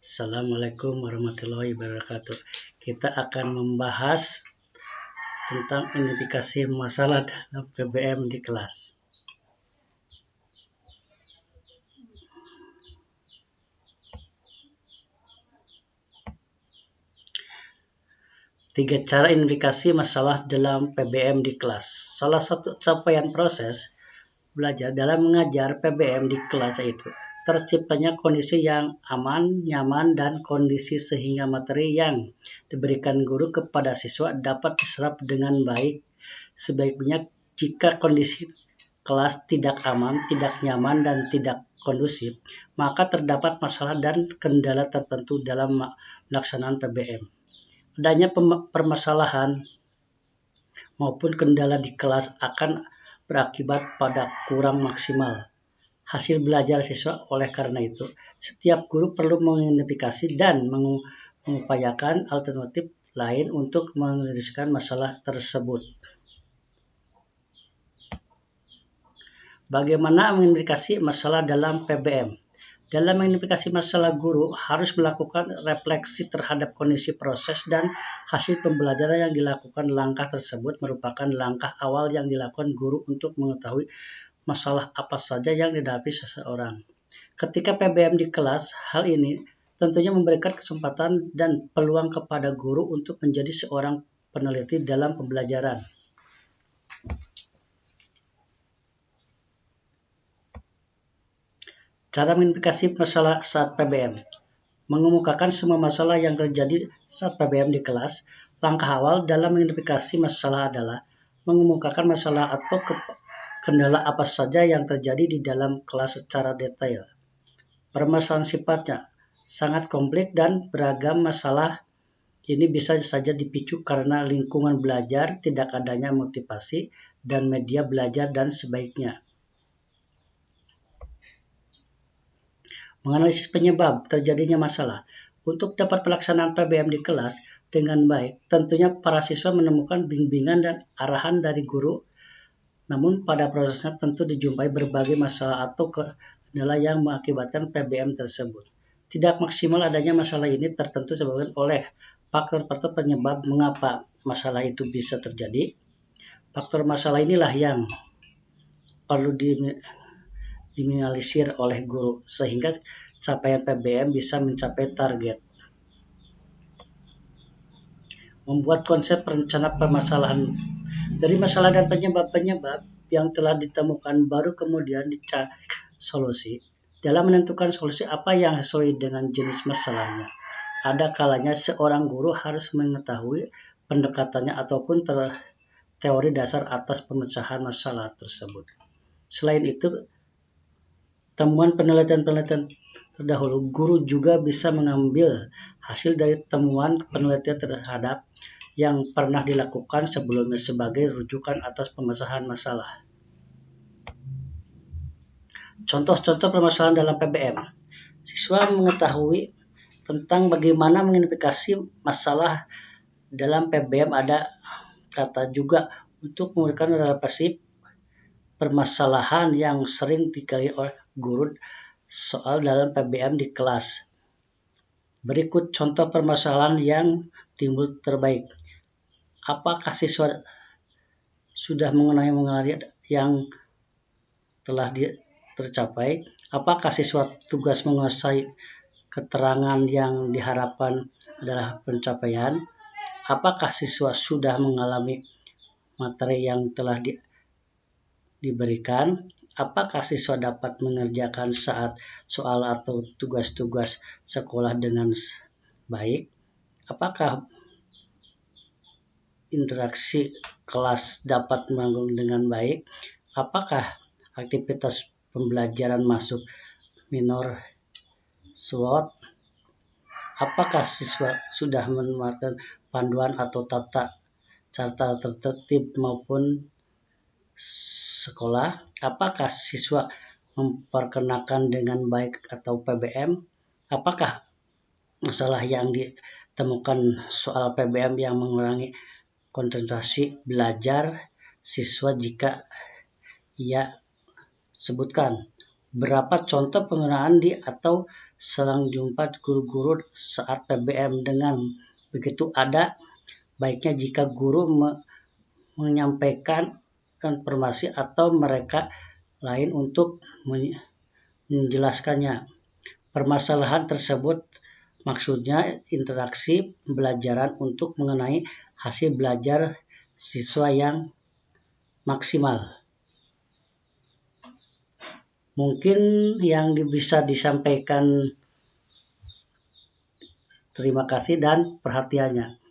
Assalamualaikum warahmatullahi wabarakatuh. Kita akan membahas tentang identifikasi masalah dalam PBM di kelas. Tiga cara identifikasi masalah dalam PBM di kelas. Salah satu capaian proses belajar dalam mengajar PBM di kelas yaitu terciptanya kondisi yang aman, nyaman, dan kondisi sehingga materi yang diberikan guru kepada siswa dapat diserap dengan baik. Sebaiknya jika kondisi kelas tidak aman, tidak nyaman, dan tidak kondusif, maka terdapat masalah dan kendala tertentu dalam pelaksanaan PBM. Adanya permasalahan maupun kendala di kelas akan berakibat pada kurang maksimal hasil belajar siswa. Oleh karena itu, setiap guru perlu mengidentifikasi dan mengupayakan alternatif lain untuk menyelesaikan masalah tersebut. Bagaimana mengidentifikasi masalah dalam PBM? Dalam mengidentifikasi masalah, guru harus melakukan refleksi terhadap kondisi proses dan hasil pembelajaran yang dilakukan. Langkah tersebut merupakan langkah awal yang dilakukan guru untuk mengetahui masalah apa saja yang dihadapi seseorang. Ketika PBM di kelas, hal ini tentunya memberikan kesempatan dan peluang kepada guru untuk menjadi seorang peneliti dalam pembelajaran. Cara mengidentifikasi masalah saat PBM. Mengemukakan semua masalah yang terjadi saat PBM di kelas. Langkah awal dalam mengidentifikasi masalah adalah mengemukakan masalah atau kendala apa saja yang terjadi di dalam kelas secara detail. Permasalahan sifatnya sangat kompleks dan beragam. Masalah ini bisa saja dipicu karena lingkungan belajar, tidak adanya motivasi, dan media belajar dan sebaiknya. Menganalisis penyebab terjadinya masalah. Untuk dapat pelaksanaan PBM di kelas dengan baik, tentunya para siswa menemukan bimbingan dan arahan dari guru. Namun pada prosesnya tentu dijumpai berbagai masalah atau kendala yang mengakibatkan PBM tersebut. Tidak maksimal adanya masalah ini tertentu disebabkan oleh faktor-faktor penyebab mengapa masalah itu bisa terjadi. Faktor masalah inilah yang perlu diminimalisir oleh guru sehingga capaian PBM bisa mencapai target. Membuat konsep rencana permasalahan. Dari masalah dan penyebab-penyebab yang telah ditemukan baru kemudian dicari solusi. Dalam menentukan solusi apa yang sesuai dengan jenis masalahnya. Ada kalanya seorang guru harus mengetahui pendekatannya ataupun teori dasar atas pemecahan masalah tersebut. Selain itu, temuan penelitian-penelitian terdahulu, guru juga bisa mengambil hasil dari temuan penelitian terhadap yang pernah dilakukan sebelumnya sebagai rujukan atas pemecahan masalah. Contoh-contoh permasalahan dalam PBM. Siswa mengetahui tentang bagaimana mengidentifikasi masalah dalam PBM. Ada kata juga untuk memberikan relasi permasalahan yang sering digali oleh guru soal dalam PBM di kelas. Berikut contoh permasalahan yang timbul terbaik. Apakah siswa sudah mengenai yang telah tercapai? Apakah siswa tugas menguasai keterangan yang diharapkan adalah pencapaian? Apakah siswa sudah mengalami materi yang telah diberikan? Apakah siswa dapat mengerjakan saat soal atau tugas-tugas sekolah dengan baik? Apakah interaksi kelas dapat berlangsung dengan baik? Apakah aktivitas pembelajaran masuk minor SWOT? Apakah siswa sudah menemukan panduan atau tata cara tertib maupun sekolah? Apakah siswa memperkenalkan dengan baik atau PBM? Apakah masalah yang ditemukan soal PBM yang mengurangi konsentrasi belajar siswa? Jika ia sebutkan berapa contoh penggunaan di atau selang jumpa guru-guru saat PBM. Dengan begitu ada baiknya jika guru menyampaikan informasi atau mereka lain untuk menjelaskannya. Permasalahan tersebut maksudnya interaksi pembelajaran untuk mengenai hasil belajar siswa yang maksimal. Mungkin yang bisa disampaikan. Terima kasih dan perhatiannya.